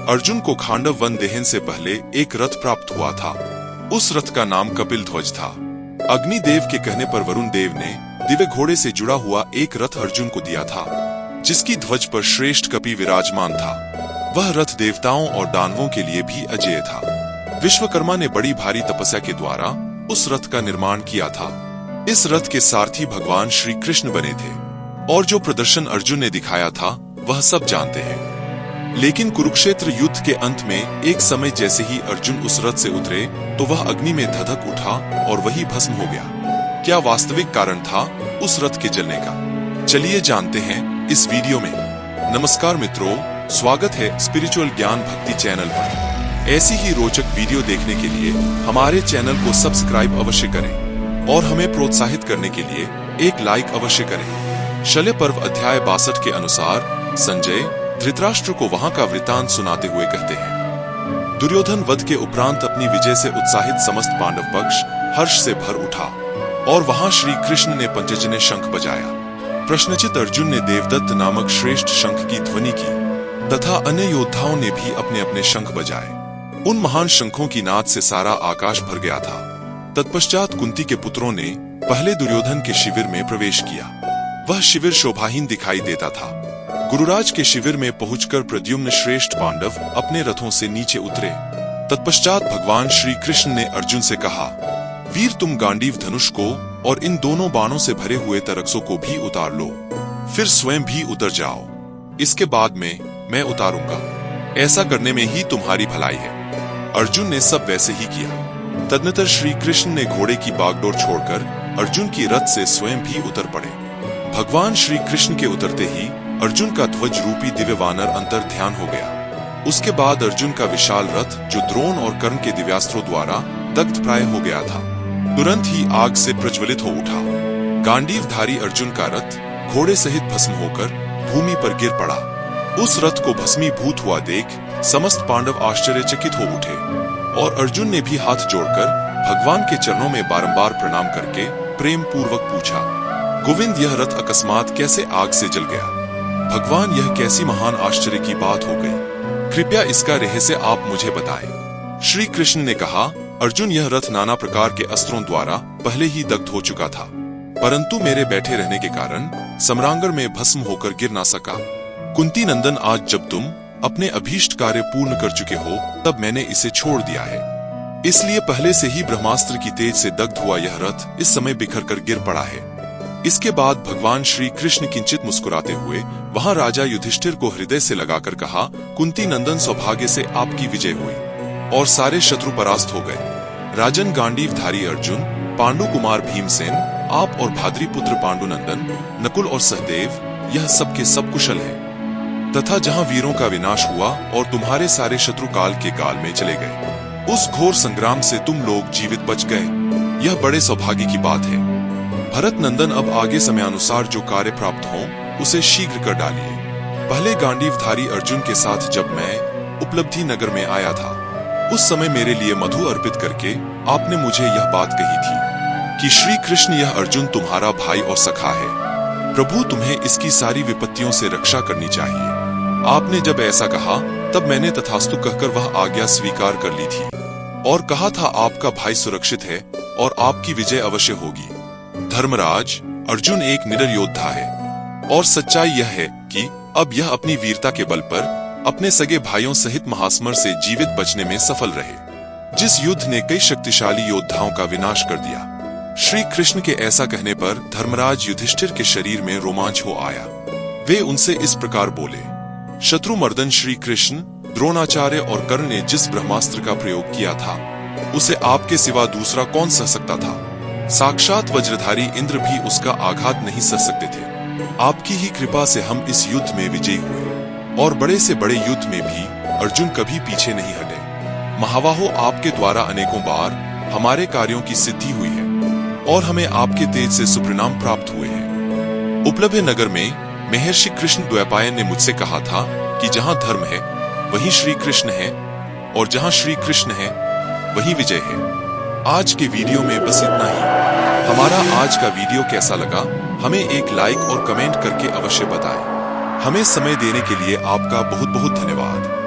अर्जुन को खांडव वन देहन से पहले एक रथ प्राप्त हुआ था। उस रथ का नाम कपिल ध्वज था। अग्निदेव के कहने पर वरुण देव ने दिव्य घोड़े से जुड़ा हुआ एक रथ अर्जुन को दिया था, जिसकी ध्वज पर श्रेष्ठ कपि विराजमान था। वह रथ देवताओं और दानवों के लिए भी अजेय था। विश्वकर्मा ने बड़ी भारी तपस्या के द्वारा उस रथ का निर्माण किया था। इस रथ के सारथी भगवान श्री कृष्ण बने थे, और जो प्रदर्शन अर्जुन ने दिखाया था वह सब जानते हैं। लेकिन कुरुक्षेत्र युद्ध के अंत में एक समय जैसे ही अर्जुन उस रथ से उतरे तो वह अग्नि में धधक उठा और वही भस्म हो गया। क्या वास्तविक कारण था उस रथ के जलने का? चलिए जानते हैं इस वीडियो में। नमस्कार मित्रों, स्वागत है स्पिरिचुअल ज्ञान भक्ति चैनल पर। ऐसी ही रोचक वीडियो देखने के लिए हमारे चैनल को सब्सक्राइब अवश्य करें और हमें प्रोत्साहित करने के लिए एक लाइक अवश्य करें। शल्य पर्व अध्याय 62 के अनुसार संजय धृतराष्ट्र को वहां का वृतांत सुनाते हुए कहते हैं, दुर्योधन वध के उपरांत अपनी विजय से उत्साहित समस्त पांडव पक्ष हर्ष से भर उठा और वहां श्री कृष्ण ने पंचजन्य शंख बजाया। प्रश्नचित अर्जुन ने देवदत्त नामक श्रेष्ठ शंख की ध्वनि की तथा अन्य योद्धाओं ने भी अपने अपने शंख बजाए। उन महान शंखों की नाद से सारा आकाश भर गया था। तत्पश्चात कुंती के पुत्रों ने पहले दुर्योधन के शिविर में प्रवेश किया। वह शिविर शोभाहीन दिखाई देता था। गुरुराज के शिविर में पहुंचकर प्रद्युम्न श्रेष्ठ पांडव अपने रथों से नीचे उतरे। तत्पश्चात भगवान श्री कृष्ण ने अर्जुन से कहा, वीर तुम गांडीव धनुष को और इन दोनों बाणों से भरे हुए तरक्सों को भी उतार लो, फिर स्वयं भी उतर जाओ। इसके बाद में मैं उतारूंगा। ऐसा करने में ही तुम्हारी भलाई है। अर्जुन ने सब वैसे ही किया। तदनंतर श्री कृष्ण ने घोड़े की बागडोर छोड़कर अर्जुन की रथ से स्वयं भी उतर पड़े। भगवान श्री कृष्ण के उतरते ही अर्जुन का ध्वज रूपी दिव्य वानर अंतर ध्यान हो गया। उसके बाद अर्जुन का विशाल रथ, जो द्रोण और कर्ण के दिव्यास्त्रों द्वारा दग्ध प्राय हो गया था, तुरंत ही आग से प्रज्वलित हो उठा। गांडीवधारी अर्जुन का रथ घोड़े सहित भस्म होकर भूमि पर गिर पड़ा। उस रथ को भस्मीभूत हुआ देख समस्त पांडव आश्चर्यचकित हो उठे और अर्जुन ने भी हाथ जोड़कर भगवान के चरणों में बारंबार प्रणाम करके प्रेम पूर्वक पूछा, गोविंद, यह रथ अकस्मात कैसे आग से जल गया? भगवान, यह कैसी महान आश्चर्य की बात हो गई? कृपया इसका रहस्य आप मुझे बताएं। श्री कृष्ण ने कहा, अर्जुन, यह रथ नाना प्रकार के अस्त्रों द्वारा पहले ही दग्ध हो चुका था, परंतु मेरे बैठे रहने के कारण सम्रांगण में भस्म होकर गिर ना सका। कुंती नंदन, आज जब तुम अपने अभीष्ट कार्य पूर्ण कर चुके हो तब मैंने इसे छोड़ दिया है। इसलिए पहले से ही ब्रह्मास्त्र की तेज से दग्ध हुआ यह रथ इस समय बिखर कर गिर पड़ा है। इसके बाद भगवान श्री कृष्ण किंचित मुस्कुराते हुए वहां राजा युधिष्ठिर को हृदय से लगाकर कहा, कुंती नंदन, सौभाग्य से आपकी विजय हुई और सारे शत्रु परास्त हो गए। राजन गांडीवधारी अर्जुन, पांडु कुमार भीमसेन, आप और भाद्रीपुत्र पांडुनंदन, नकुल और सहदेव, यह सब के सब कुशल है तथा जहां वीरों का विनाश हुआ और तुम्हारे सारे शत्रु काल के काल में चले गए, उस घोर संग्राम से तुम लोग जीवित बच गए। यह बड़े सौभाग्य की बात है। भरत नंदन, अब आगे समयानुसार जो कार्य प्राप्त हो उसे शीघ्र कर डालिए। पहले गांडीवधारी अर्जुन के साथ जब मैं उपलब्धि नगर में आया था, उस समय मेरे लिए मधु अर्पित करके आपने मुझे यह बात कही थी कि श्री कृष्ण, यह अर्जुन तुम्हारा भाई और सखा है। प्रभु, तुम्हें इसकी सारी विपत्तियों से रक्षा करनी चाहिए। आपने जब ऐसा कहा तब मैंने तथास्तु कहकर वह आज्ञा स्वीकार कर ली थी और कहा था, आपका भाई सुरक्षित है और आपकी विजय अवश्य होगी। धर्मराज, अर्जुन एक निडर योद्धा है और सच्चाई यह है कि अब यह अपनी वीरता के बल पर अपने सगे भाइयों सहित महासमर से जीवित बचने में सफल रहे, जिस युद्ध ने कई शक्तिशाली योद्धाओं का विनाश कर दिया। श्री कृष्ण के ऐसा कहने पर धर्मराज युधिष्ठिर के शरीर में रोमांच हो आया। वे उनसे इस प्रकार बोले, शत्रुमर्दन श्री कृष्ण, द्रोणाचार्य और कर्ण ने जिस ब्रह्मास्त्र का प्रयोग किया था उसे आपके सिवा दूसरा कौन सह सकता था? साक्षात वज्रधारी इंद्र भी उसका आघात नहीं सह सकते थे। आपकी ही कृपा से हम इस युद्ध में विजयी हुए और बड़े से बड़े युद्ध में भी अर्जुन कभी पीछे नहीं हटे। महाबाहो, आपके द्वारा अनेकों बार हमारे कार्यों की सिद्धि हुई है और हमें आपके तेज से सुपरिणाम प्राप्त हुए हैं। उपलब्ध नगर में महर्षि कृष्ण द्वैपायन ने मुझसे कहा था कि जहां धर्म है वहीं श्री कृष्ण है और जहां श्री कृष्ण है वहीं विजय है। आज के वीडियो में बस इतना ही। हमारा आज का वीडियो कैसा लगा हमें एक लाइक और कमेंट करके अवश्य बताएं। हमें समय देने के लिए आपका बहुत बहुत धन्यवाद।